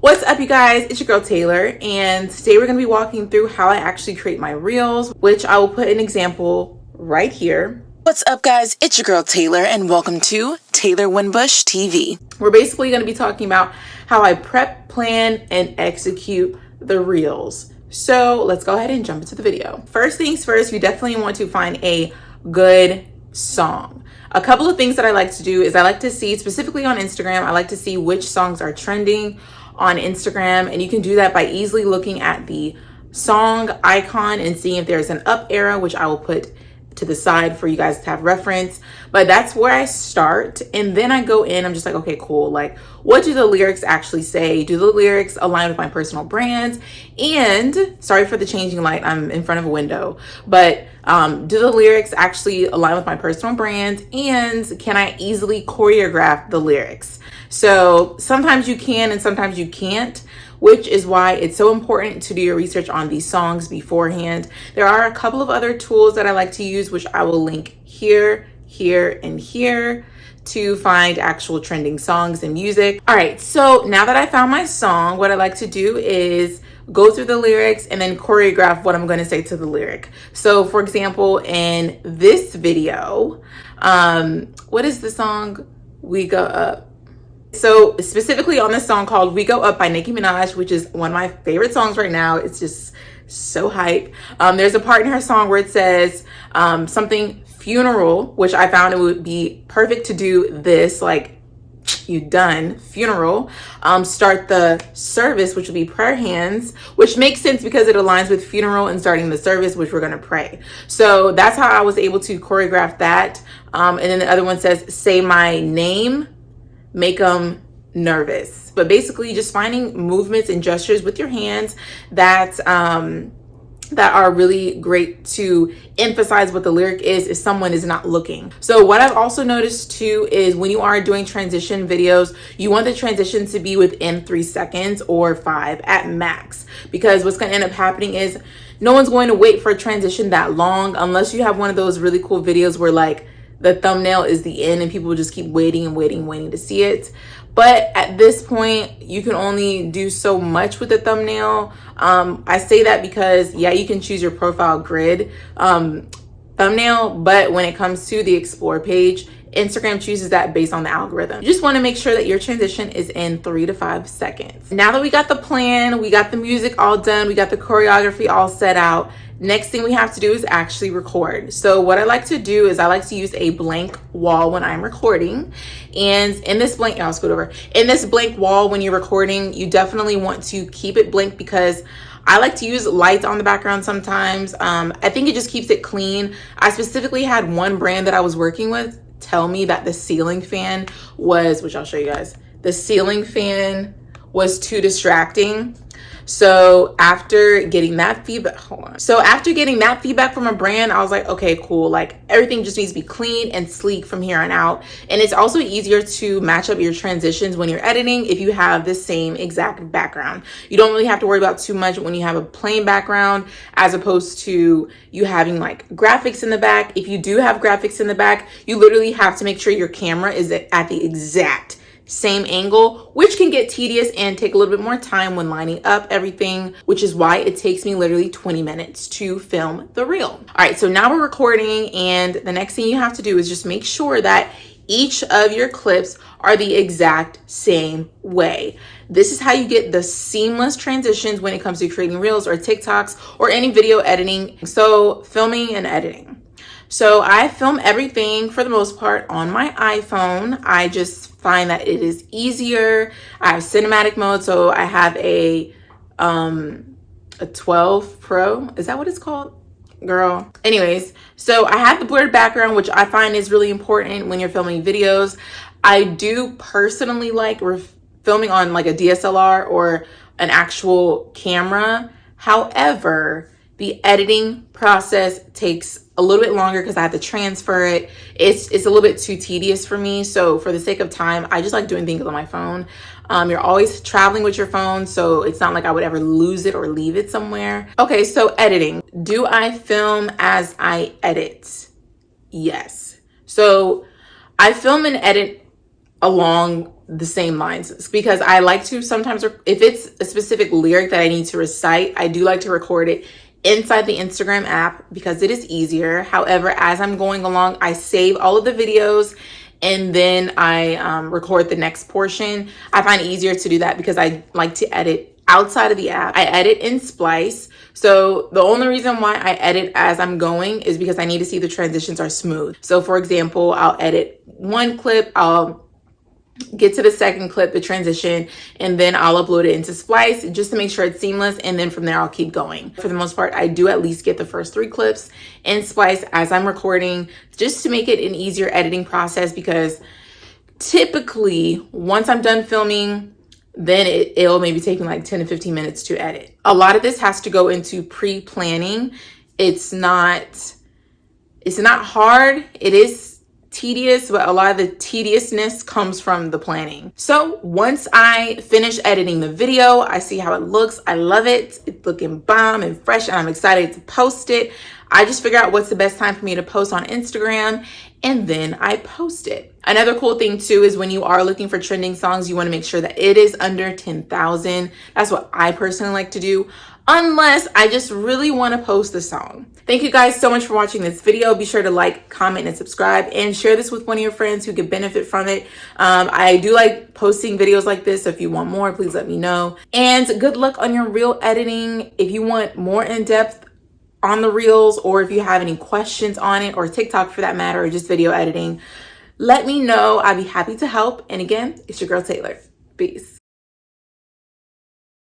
What's up, you guys? It's your girl Taylor, and today we're going to be walking through how I actually create my reels, which I will put an example right here. What's up, guys? It's your girl Taylor, and welcome to Taylor Winbush TV. We're basically going to be talking about how I prep, plan, and execute the reels. So let's go ahead and jump into the video. First things first, you definitely want to find a good song. A couple of things that I like to do is I like to see, specifically on Instagram, I like to see which songs are trending on Instagram, and you can do that by easily looking at the song icon and seeing if there's an up arrow, which I will put to the side for you guys to have reference. But that's where I start, and then I go in, I'm just like, okay, cool, like what do the lyrics actually say? Do the lyrics align with my personal brand? And sorry for the changing light, I'm in front of a window, but do the lyrics actually align with my personal brand? And can I easily choreograph the lyrics? So sometimes you can and sometimes you can't, which is why it's so important to do your research on these songs beforehand. There are a couple of other tools that I like to use, which I will link here, here, and here to find actual trending songs and music. All right, so now that I found my song, what I like to do is go through the lyrics and then choreograph what I'm going to say to the lyric. So for example, in this video, what is the song? We Go Up. So specifically on this song called We Go Up by Nicki Minaj, which is one of my favorite songs right now. It's just so hype. There's a part in her song where it says something funeral, which I found it would be perfect to do this, like you done funeral. Start the service, which would be prayer hands, which makes sense because it aligns with funeral and starting the service, which we're going to pray. So that's how I was able to choreograph that. And then the other one says, say my name, make them nervous. But basically just finding movements and gestures with your hands that are really great to emphasize what the lyric is if someone is not looking. So what I've also noticed too is when you are doing transition videos, you want the transition to be within 3 seconds or 5 at max, because what's going to end up happening is no one's going to wait for a transition that long unless you have one of those really cool videos where like the thumbnail is the end and people just keep waiting and waiting to see it. But at this point, you can only do so much with the thumbnail. I say that because, yeah, you can choose your profile grid thumbnail, but when it comes to the explore page, Instagram chooses that based on the algorithm. You just want to make sure that your transition is in 3 to 5 seconds. Now that we got the plan, we got the music all done, we got the choreography all set out, next thing we have to do is actually record. So what I like to do is I like to use a blank wall when I'm recording. And in this blank, I'll scoot over. In this blank wall when you're recording, you definitely want to keep it blank because I like to use lights on the background sometimes. I think it just keeps it clean. I specifically had one brand that I was working with tell me that the ceiling fan was, which I'll show you guys, the ceiling fan was too distracting. So after getting that feedback, after getting that feedback from a brand, I was like, okay, cool. Like everything just needs to be clean and sleek from here on out. And it's also easier to match up your transitions when you're editing if you have the same exact background. You don't really have to worry about too much when you have a plain background as opposed to you having like graphics in the back. If you do have graphics in the back, you literally have to make sure your camera is at the exact same angle, which can get tedious and take a little bit more time when lining up everything, which is why it takes me literally 20 minutes to film the reel. All right, so now we're recording, and the next thing you have to do is just make sure that each of your clips are the exact same way. This is how you get the seamless transitions when it comes to creating reels or TikToks or any video editing. So filming and editing. So I film everything for the most part on my iPhone. I just find that it is easier. I have cinematic mode, so I have a 12 Pro. Is that what it's called? Girl. Anyways, so I have the blurred background, which I find is really important when you're filming videos. I do personally like filming on like a DSLR or an actual camera. However, the editing process takes a little bit longer because I have to transfer it. It's a little bit too tedious for me. So for the sake of time, I just like doing things on my phone. You're always traveling with your phone, so it's not like I would ever lose it or leave it somewhere. Okay, so editing. Do I film as I edit? Yes. So I film and edit along the same lines. It's because I like to sometimes, if it's a specific lyric that I need to recite, I do like to record it inside the Instagram app because it is easier. However, as I'm going along, I save all of the videos and then I record the next portion. I find it easier to do that because I like to edit outside of the app. I edit in Splice. So the only reason why I edit as I'm going is because I need to see the transitions are smooth. So for example, I'll edit one clip, I'll get to the second clip, the transition, and then I'll upload it into Splice just to make sure it's seamless. And then from there, I'll keep going. For the most part, I do at least get the first 3 clips in Splice as I'm recording, just to make it an easier editing process, because typically once I'm done filming, then it'll maybe take me like 10 to 15 minutes to edit. A lot of this has to go into pre-planning. It's not hard. It is tedious, but a lot of the tediousness comes from the planning. So once I finish editing the video, I see how it looks. I love it. It's looking bomb and fresh, and I'm excited to post it. I just figure out what's the best time for me to post on Instagram, and then I post it. Another cool thing too is when you are looking for trending songs, you want to make sure that it is under 10,000. That's what I personally like to do, unless I just really want to post the song. Thank you guys so much for watching this video. Be sure to like, comment, and subscribe, and share this with one of your friends who could benefit from it. I do like posting videos like this, so if you want more, please let me know. And good luck on your reel editing. If you want more in-depth on the reels, or if you have any questions on it, or TikTok for that matter, or just video editing, let me know. I'd be happy to help. And again, it's your girl Taylor. Peace.